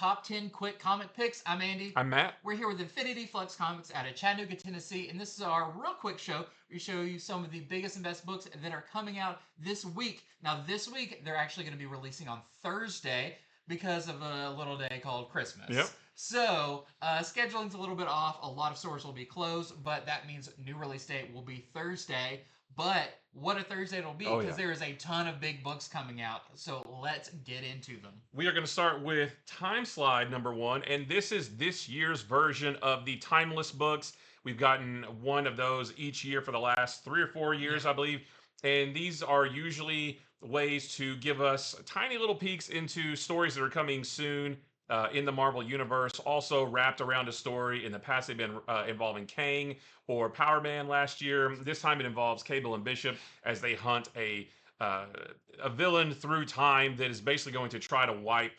Top 10 Quick Comic Picks. I'm Andy. I'm Matt. We're here with Infinity Flux Comics out of Chattanooga, Tennessee, and this is our real quick show. We show you some of the biggest and best books that are coming out this week. Now, this week, they're actually going to be releasing on Thursday because of a little day called Christmas. Yep. So, scheduling's a little bit off. A lot of stores will be closed, but that means new release date will be Thursday. But what a Thursday it'll be, because there is a ton of big books coming out. So let's get into them. We are going to start with Timeslide #1, and this is this year's version of the Timeless books. We've gotten one of those each year for the last 3 or 4 years, I believe. And these are usually ways to give us tiny little peeks into stories that are coming soon in the Marvel Universe, also wrapped around a story. In the past, they've been involving Kang or Power Man last year. This time it involves Cable and Bishop as they hunt a villain through time that is basically going to try to wipe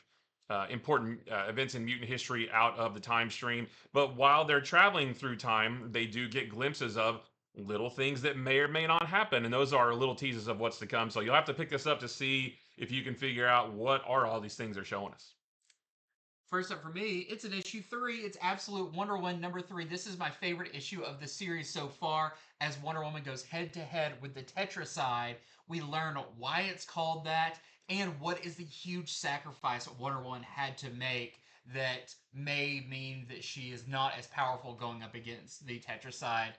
important events in mutant history out of the time stream. But while they're traveling through time, they do get glimpses of little things that may or may not happen, and those are little teases of what's to come. So you'll have to pick this up to see if you can figure out what are all these things they're showing us. First up for me, it's an issue 3. It's Absolute Wonder Woman #3. This is my favorite issue of the series so far, as Wonder Woman goes head to head with the Tetracide. We learn why it's called that and what is the huge sacrifice Wonder Woman had to make that may mean that she is not as powerful going up against the Tetracide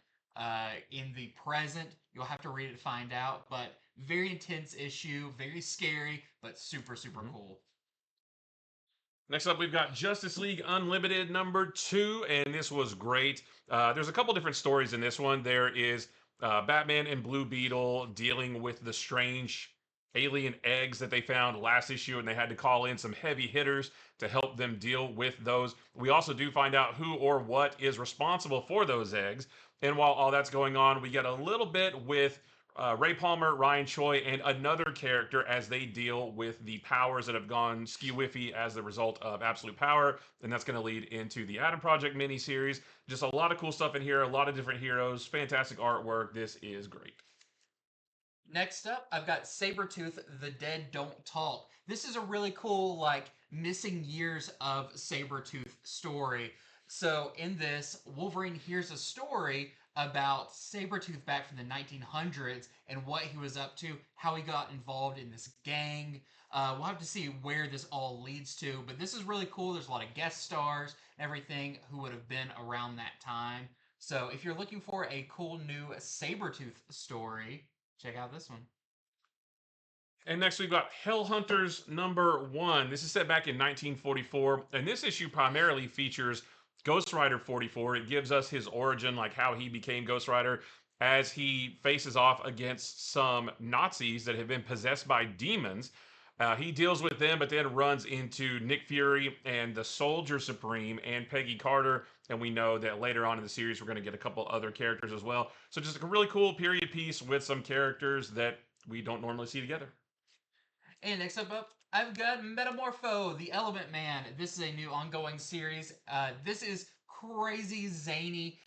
in the present. You'll have to read it to find out, but very intense issue, very scary, but super, super cool. Next up, we've got Justice League Unlimited #2, and this was great. There's a couple different stories in this one. There is Batman and Blue Beetle dealing with the strange alien eggs that they found last issue, and they had to call in some heavy hitters to help them deal with those. We also do find out who or what is responsible for those eggs. And while all that's going on, we get a little bit with Ray Palmer, Ryan Choi, and another character as they deal with the powers that have gone skew-whiffy as the result of Absolute Power, and that's going to lead into the Atom Project miniseries. Just a lot of cool stuff in here, a lot of different heroes, fantastic artwork. This is great. Next up, I've got Sabretooth, The Dead Don't Talk. This is a really cool, like, missing years of Sabretooth story. So in this, Wolverine hears a story about Sabretooth back from the 1900s and what he was up to, how he got involved in this gang. We'll have to see where this all leads to, but this is really cool. There's a lot of guest stars and everything who would have been around that time. So if you're looking for a cool new Sabretooth story, check out this one. And next we've got Hellhunters #1. This is set back in 1944, and this issue primarily features Ghost Rider 44. It gives us his origin, like how he became Ghost Rider, as he faces off against some Nazis that have been possessed by demons. He deals with them, but then runs into Nick Fury and the Soldier Supreme and Peggy Carter. And we know that later on in the series, we're going to get a couple other characters as well. So just a really cool period piece with some characters that we don't normally see together. And next up, I've got Metamorpho the Element Man. This is a new ongoing series. This is crazy zany.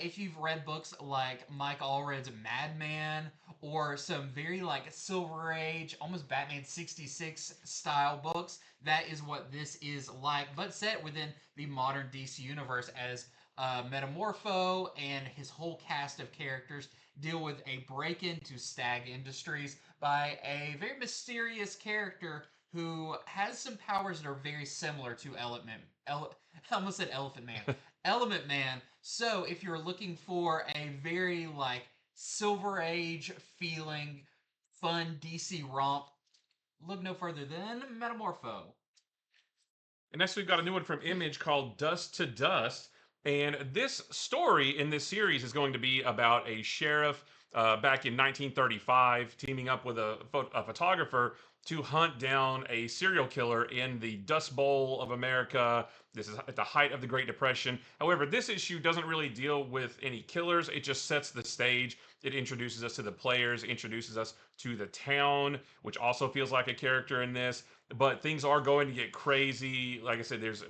If you've read books like Mike Allred's Madman or some very like Silver Age, almost Batman 66 style books, that is what this is like, but set within the modern DC universe as Metamorpho and his whole cast of characters deal with a break-in to Stag Industries by a very mysterious character who has some powers that are very similar to I almost said Elephant Man. Element Man. So if you're looking for a very like Silver Age feeling fun DC romp, look no further than Metamorpho. And next we've got a new one from Image called Dust to Dust. And this story in this series is going to be about a sheriff back in 1935 teaming up with a photographer to hunt down a serial killer in the Dust Bowl of America. This is at the height of the Great Depression. However, this issue doesn't really deal with any killers. It just sets the stage. It introduces us to the players, introduces us to the town, which also feels like a character in this. But things are going to get crazy. Like I said, there's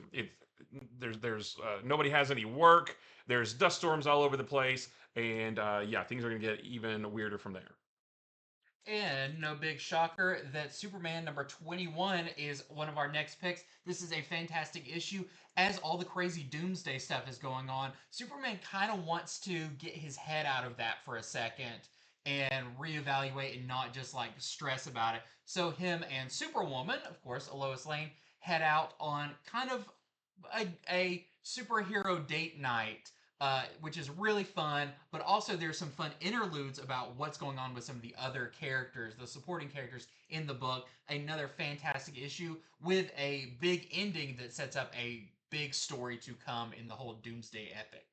nobody has any work. There's dust storms all over the place, and yeah, things are going to get even weirder from there. And no big shocker that Superman number 21 is one of our next picks. This is a fantastic issue. As all the crazy doomsday stuff is going on, Superman kind of wants to get his head out of that for a second and reevaluate and not just like stress about it. So him and Superwoman, of course, Lois Lane, head out on kind of a superhero date night, which is really fun. But also, there's some fun interludes about what's going on with some of the other characters, the supporting characters in the book. Another fantastic issue with a big ending that sets up a big story to come in the whole Doomsday epic.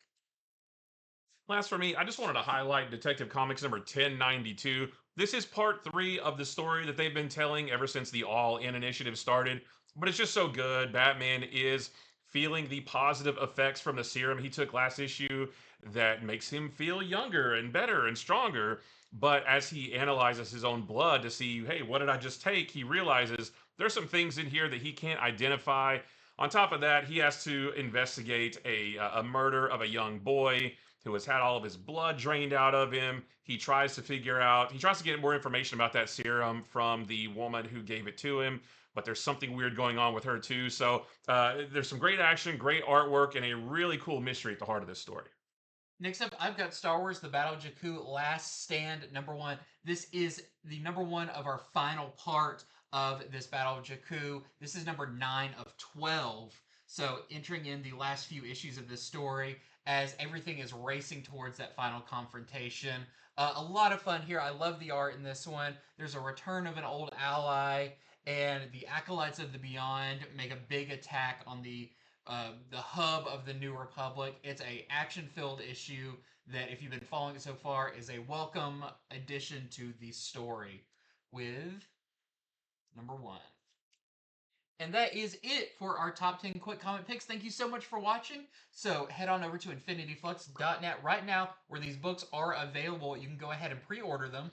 Last for me, I just wanted to highlight Detective Comics number 1092. This is part 3 of the story that they've been telling ever since the All In initiative started, but it's just so good. Batman is feeling the positive effects from the serum he took last issue that makes him feel younger and better and stronger. But as he analyzes his own blood to see, hey, what did I just take? He realizes there's some things in here that he can't identify. On top of that, he has to investigate a murder of a young boy who has had all of his blood drained out of him. He tries to get more information about that serum from the woman who gave it to him, but there's something weird going on with her too. So there's some great action, great artwork, and a really cool mystery at the heart of this story. Next up, I've got Star Wars The Battle of Jakku Last Stand number 1. This is the number 1 of our final part of this Battle of Jakku. This is number 9 of 12. So, entering in the last few issues of this story as everything is racing towards that final confrontation. A lot of fun here. I love the art in this one. There's a return of an old ally, and the Acolytes of the Beyond make a big attack on the hub of the New Republic. It's a action-filled issue that, if you've been following it so far, is a welcome addition to the story with number 1. And that is it for our top 10 quick comment picks. Thank you so much for watching. So head on over to infinityflux.net right now where these books are available. You can go ahead and pre-order them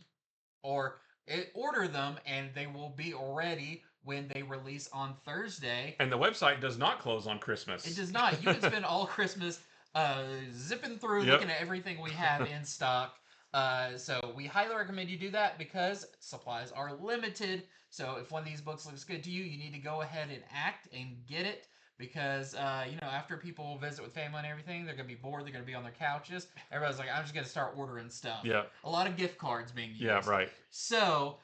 or order them and they will be ready when they release on Thursday. And the website does not close on Christmas. It does not. You can spend all Christmas zipping through, looking at everything we have in stock. So we highly recommend you do that because supplies are limited. So if one of these books looks good to you, you need to go ahead and act and get it because after people visit with family and everything, they're gonna be bored. They're gonna be on their couches. Everybody's like, I'm just gonna start ordering stuff. Yeah. A lot of gift cards being used. Yeah, right. So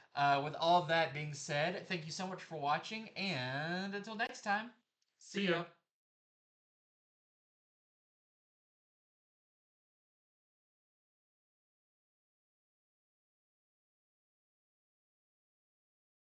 with all that being said, thank you so much for watching, and until next time, see ya.